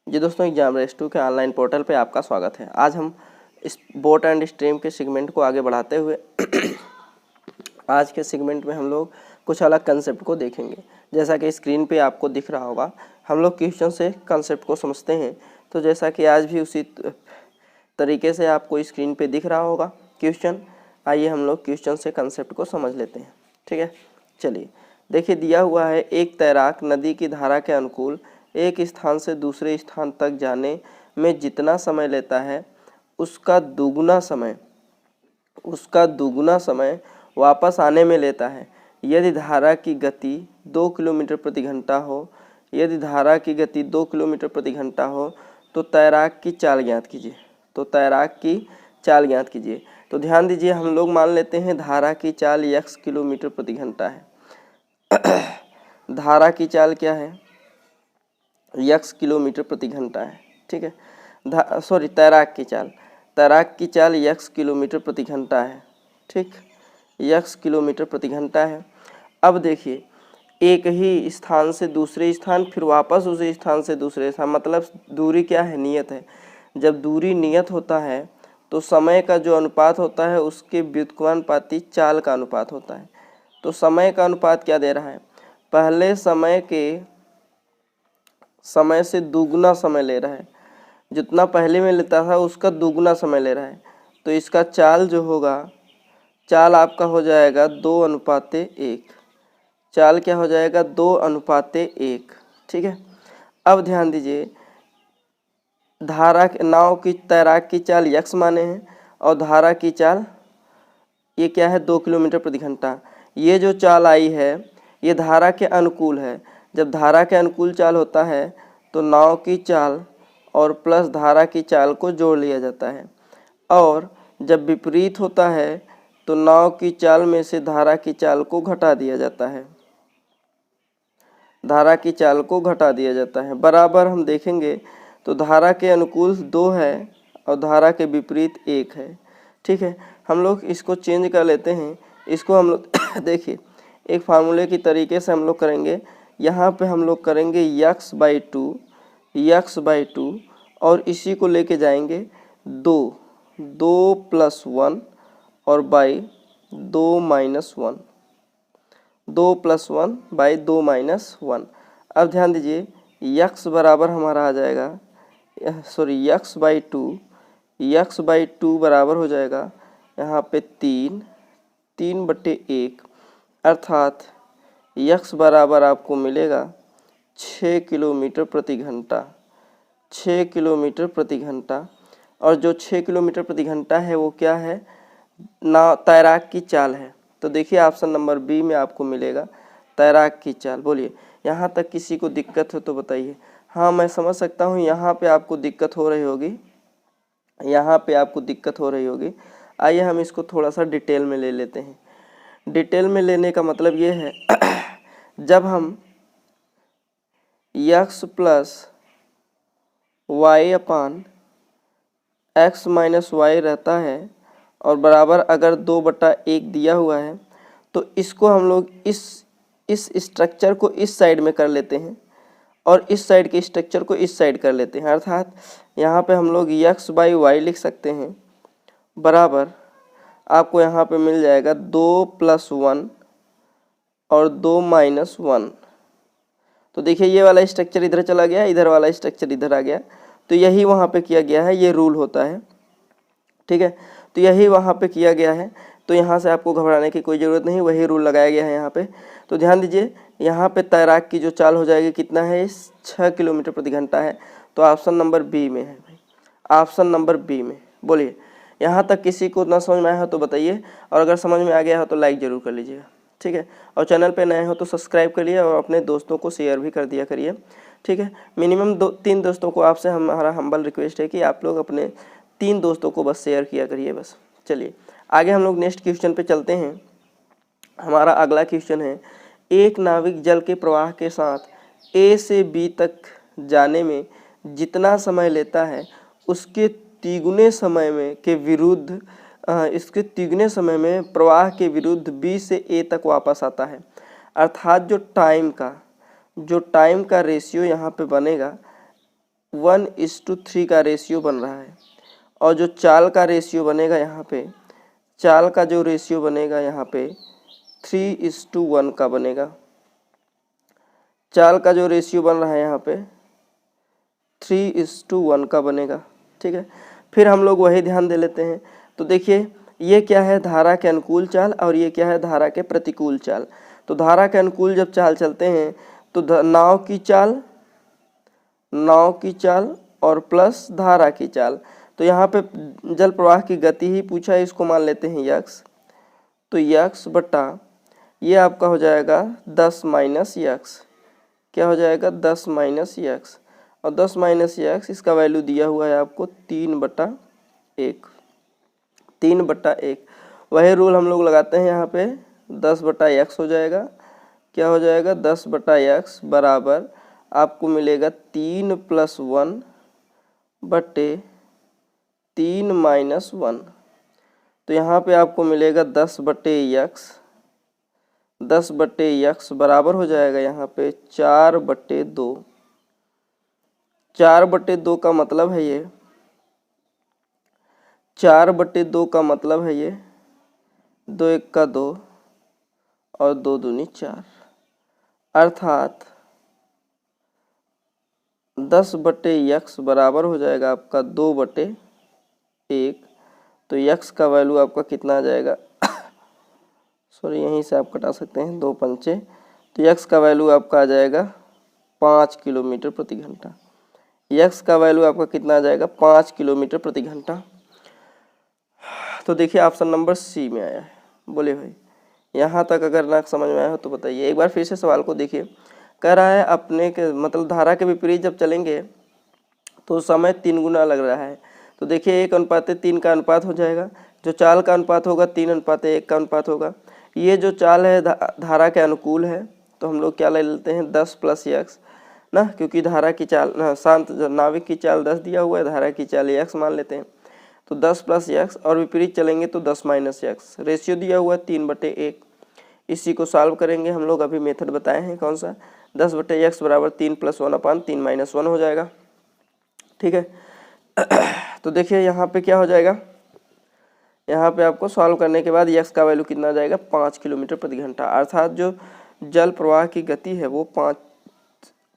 जी दोस्तों, exam race 2 के online portal पे आपका स्वागत है। आज हम इस बोट एंड स्ट्रीम के सेगमेंट को आगे बढ़ाते हुए आज के सेगमेंट में हम लोग कुछ अलग कंसेप्ट को देखेंगे। जैसा कि स्क्रीन पे आपको दिख रहा होगा, हम लोग क्वेश्चन से कंसेप्ट को समझते हैं। तो जैसा कि आज भी उसी तरीके से आपको स्क्रीन पे दिख रहा होगा क्वेश्चन, आइए हम लोग क्वेश्चन से कंसेप्ट को समझ लेते हैं। ठीक है, चलिए देखिए, दिया हुआ है एक तैराक नदी की धारा के अनुकूल एक स्थान से दूसरे स्थान तक जाने में जितना समय लेता है उसका दुगुना समय वापस आने में लेता है। यदि धारा की गति 2 किलोमीटर प्रति घंटा हो तो तैराक की चाल ज्ञात कीजिए। तो ध्यान दीजिए, हम लोग मान लेते हैं धारा की चाल x किलोमीटर प्रति घंटा है। धारा की चाल क्या है? x किलोमीटर प्रति घंटा है। ठीक है, तैराक की चाल x किलोमीटर प्रति घंटा है। ठीक, x किलोमीटर प्रति घंटा है। अब देखिए, एक ही स्थान से दूसरे स्थान, फिर वापस उसी स्थान से दूसरे स्थान, मतलब दूरी क्या है? नियत है। जब दूरी नियत होता है तो समय का जो अनुपात होता है उसके व्युत्क्रमानुपाती चाल का अनुपात होता है। तो समय का अनुपात क्या दे रहा है? पहले समय से दुगुना समय ले रहा है, जितना पहले में लेता था उसका दुगुना समय ले रहा है। तो इसका चाल जो होगा, चाल आपका हो जाएगा 2:1। चाल क्या हो जाएगा? 2:1। ठीक है, अब ध्यान दीजिए, तैराक की चाल x माने हैं और धारा की चाल ये क्या है? 2 किलोमीटर प्रति घंटा। ये जो चाल आई है ये धारा के अनुकूल है। जब धारा के अनुकूल चाल होता है तो नाव की चाल और प्लस धारा की चाल को जोड़ लिया जाता है, और जब विपरीत होता है तो नाव की चाल में से धारा की चाल को घटा दिया जाता है। बराबर हम देखेंगे तो धारा के अनुकूल 2 है और धारा के विपरीत 1 है। ठीक है, हम लोग इसको चेंज कर लेते हैं। इसको हम लोग देखिए, एक फार्मूले की तरीके से हम लोग करेंगे। यहाँ पे हम लोग करेंगे x/2 और इसी को लेके जाएंगे 2 + 1 और बाई 2 - 1, 2 + 1 बाई 2 - 1। अब ध्यान दीजिए, x बराबर हमारा आ जाएगा, x/2 बराबर हो जाएगा यहाँ पे 3/1, अर्थात x बराबर आपको मिलेगा 6 किलोमीटर प्रति घंटा। और जो 6 किलोमीटर प्रति घंटा है वो क्या है? तैराक की चाल है। तो देखिए, ऑप्शन नंबर बी में आपको मिलेगा तैराक की चाल। बोलिए, यहाँ तक किसी को दिक्कत हो तो बताइए। हाँ, मैं समझ सकता हूँ, यहाँ पे आपको दिक्कत हो रही होगी। आइए हम इसको थोड़ा सा डिटेल में ले लेते हैं। डिटेल में लेने का मतलब ये है जब हम x + y/x - y रहता है और बराबर अगर 2/1 दिया हुआ है तो इसको हम लोग इस स्ट्रक्चर को इस साइड में कर लेते हैं और इस साइड के स्ट्रक्चर को इस साइड कर लेते हैं। अर्थात यहाँ पे हम लोग x/y लिख सकते हैं, बराबर आपको यहाँ पे मिल जाएगा 2 + 1 और 2 - 1। तो देखिए, ये वाला स्ट्रक्चर इधर चला गया, इधर वाला स्ट्रक्चर इधर आ गया। तो यही वहाँ पे किया गया है, ये रूल होता है। ठीक है, तो यही वहाँ पे किया गया है। तो यहाँ से आपको घबराने की कोई ज़रूरत नहीं, वही रूल लगाया गया है यहाँ पे। तो ध्यान दीजिए, यहाँ पे तैराक की जो चाल हो जाएगी कितना है? 6 किलोमीटर प्रति घंटा है। तो ऑप्शन नंबर बी में है भाई, ऑप्शन नंबर बी में। बोलिए, यहाँ तक किसी को ना समझ में आया हो तो बताइए, और अगर समझ में आ गया हो तो लाइक ज़रूर कर लीजिएगा। ठीक है, और चैनल पे नए हो तो सब्सक्राइब करिए और अपने दोस्तों को शेयर भी कर दिया करिए। ठीक है, मिनिमम 2-3 दोस्तों को आपसे हमारा हम्बल रिक्वेस्ट है कि आप लोग अपने 3 दोस्तों को बस शेयर किया करिए बस। चलिए आगे हम लोग नेक्स्ट क्वेश्चन पे चलते हैं। हमारा अगला क्वेश्चन है, एक नाविक जल के प्रवाह के साथ A से B तक जाने में जितना समय लेता है उसके तिगुने समय में प्रवाह के विरुद्ध B से A तक वापस आता है। अर्थात जो टाइम का रेशियो यहाँ पे बनेगा 1:3 का रेशियो बन रहा है। और जो चाल का रेशियो बनेगा यहाँ पे, चाल का जो रेशियो बनेगा यहाँ पे 3:1 का बनेगा। चाल का जो रेशियो बन रहा है यहाँ पे 3:1 का बनेगा। ठीक है, फिर हम लोग वही ध्यान दे लेते हैं। तो देखिए ये क्या है, धारा के अनुकूल चाल, और ये क्या है, धारा के प्रतिकूल चाल। तो धारा के अनुकूल जब चाल चलते हैं तो नाव की चाल और प्लस धारा की चाल। तो यहाँ पे जल प्रवाह की गति ही पूछा है, इसको मान लेते हैं यक्स। तो यक्स बटा ये आपका हो जाएगा 10 माइनस यक्स। क्या हो जाएगा, 10 माइनस यक्स। और 10 माइनस यक्स इसका वैल्यू दिया हुआ है आपको 3/1। 3/1 वही रूल हम लोग लगाते हैं यहाँ पे, 10/x हो जाएगा। क्या हो जाएगा, 10/x बराबर आपको मिलेगा 3 + 1 बटे 3 - 1। तो यहाँ पे आपको मिलेगा 10/x। 10/x बराबर हो जाएगा यहाँ पे 4/2। 4/2 का मतलब है ये, 4/2 का मतलब है ये 2 × 1 = 2 और 2 दूनी 4, अर्थात 10/x बराबर हो जाएगा आपका 2/1। तो x का वैल्यू आपका कितना आ जाएगा, सॉरी यहीं से आप कटा सकते हैं, 2 पंचे। तो x का वैल्यू आपका आ जाएगा 5 किलोमीटर प्रति घंटा। x का वैल्यू आपका कितना आ जाएगा, 5 किलोमीटर प्रति घंटा। तो देखिए ऑप्शन नंबर सी में आया है। बोले भाई यहाँ तक अगर ना समझ में आया हो तो बताइए। एक बार फिर से सवाल को देखिए। कह रहा है अपने के मतलब धारा के विपरीत जब चलेंगे तो समय 3 गुना लग रहा है। तो देखिए 1:3 का अनुपात हो जाएगा। जो चाल का अनुपात होगा 3:1 का अनुपात होगा। ये जो चाल है धारा के अनुकूल है, तो हम लोग क्या ले लेते हैं, 10 + x ना, क्योंकि धारा की चाल शांत नाविक की चाल 10 दिया हुआ है, धारा की चाल x मान लेते हैं। तो 10 + x, और विपरीत चलेंगे तो 10 - x। रेशियो दिया हुआ है 3/1। इसी को सॉल्व करेंगे हम लोग, अभी मेथड बताए हैं कौन सा। 10/x बराबर 3 + 1/3 - 1 हो जाएगा। ठीक है, तो देखिए यहाँ पे क्या हो जाएगा, यहाँ पे आपको सॉल्व करने के बाद x का वैल्यू कितना आ जाएगा, 5 किलोमीटर प्रति घंटा। अर्थात जो जल प्रवाह की गति है वो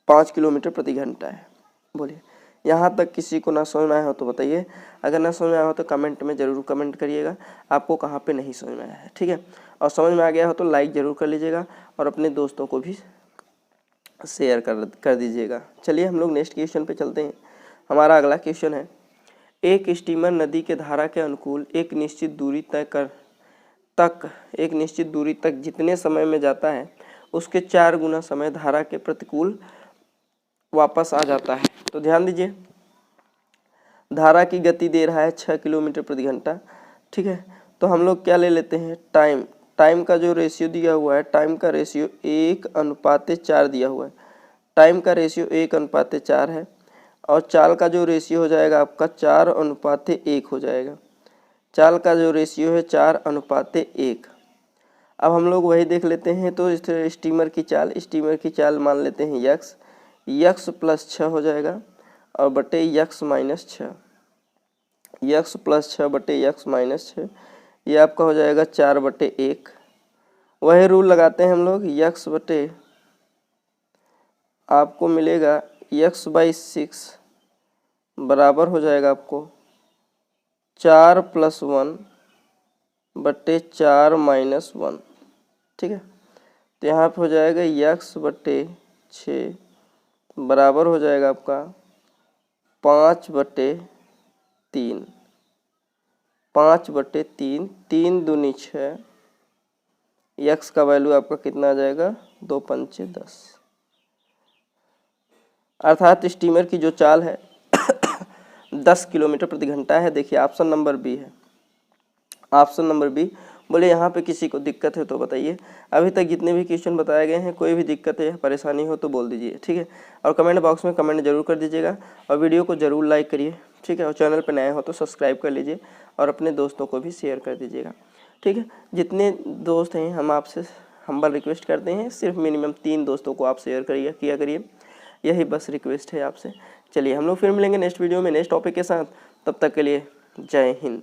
5 किलोमीटर प्रति घंटा है। बोलिए यहाँ तक किसी को ना समझ में आया हो तो बताइए। अगर ना समझ में आया हो तो कमेंट में ज़रूर कमेंट करिएगा आपको कहाँ पे नहीं समझ में आया है। ठीक है, और समझ में आ गया हो तो लाइक ज़रूर कर लीजिएगा और अपने दोस्तों को भी शेयर कर दीजिएगा। चलिए हम लोग नेक्स्ट क्वेश्चन पे चलते हैं। हमारा अगला क्वेश्चन है, एक स्टीमर नदी के धारा के अनुकूल एक निश्चित दूरी तक जितने समय में जाता है उसके 4 गुना समय धारा के प्रतिकूल वापस आ जाता है। तो ध्यान दीजिए, धारा की गति दे रहा है 6 किलोमीटर प्रति घंटा। ठीक है, तो हम लोग क्या ले लेते हैं, टाइम का जो रेशियो दिया हुआ है, टाइम का रेशियो 1:4 दिया हुआ है। टाइम का रेशियो 1:4 है, और चाल का जो रेशियो हो जाएगा आपका 4:1 हो जाएगा। चाल का जो रेशियो है 4:1। अब हम लोग वही देख लेते हैं। तो स्टीमर की चाल मान लेते हैं यक्स + 6 हो जाएगा, और बटे यक्स - 6, यक्स + 6 बटे यक्स - 6, ये आपका हो जाएगा 4/1। वही रूल लगाते हैं हम लोग, यक्स बटे आपको मिलेगा x/6 बराबर हो जाएगा आपको 4 + 1 बटे 4 - 1। ठीक है, तो यहाँ पे हो जाएगा x/6 बराबर हो जाएगा आपका 5/3। 5/3, 3 दूनी 6, x का वैल्यू आपका कितना आ जाएगा, 2 पंचे 10। अर्थात स्टीमर की जो चाल है 10 किलोमीटर प्रति घंटा है। देखिए ऑप्शन नंबर बी है, ऑप्शन नंबर बी। बोले यहाँ पे किसी को दिक्कत है तो बताइए। अभी तक जितने भी क्वेश्चन बताए गए हैं, कोई भी दिक्कत है परेशानी हो तो बोल दीजिए। ठीक है, और कमेंट बॉक्स में कमेंट जरूर कर दीजिएगा, और वीडियो को जरूर लाइक करिए। ठीक है, और चैनल पर नए हो तो सब्सक्राइब कर लीजिए और अपने दोस्तों को भी शेयर कर दीजिएगा। ठीक है, जितने दोस्त हैं हम आपसे हम्बल रिक्वेस्ट करते हैं, सिर्फ मिनिमम 3 दोस्तों को आप शेयर किया करिए। यही बस रिक्वेस्ट है आपसे। चलिए हम लोग फिर मिलेंगे नेक्स्ट वीडियो में नेक्स्ट टॉपिक के साथ, तब तक के लिए जय हिंद।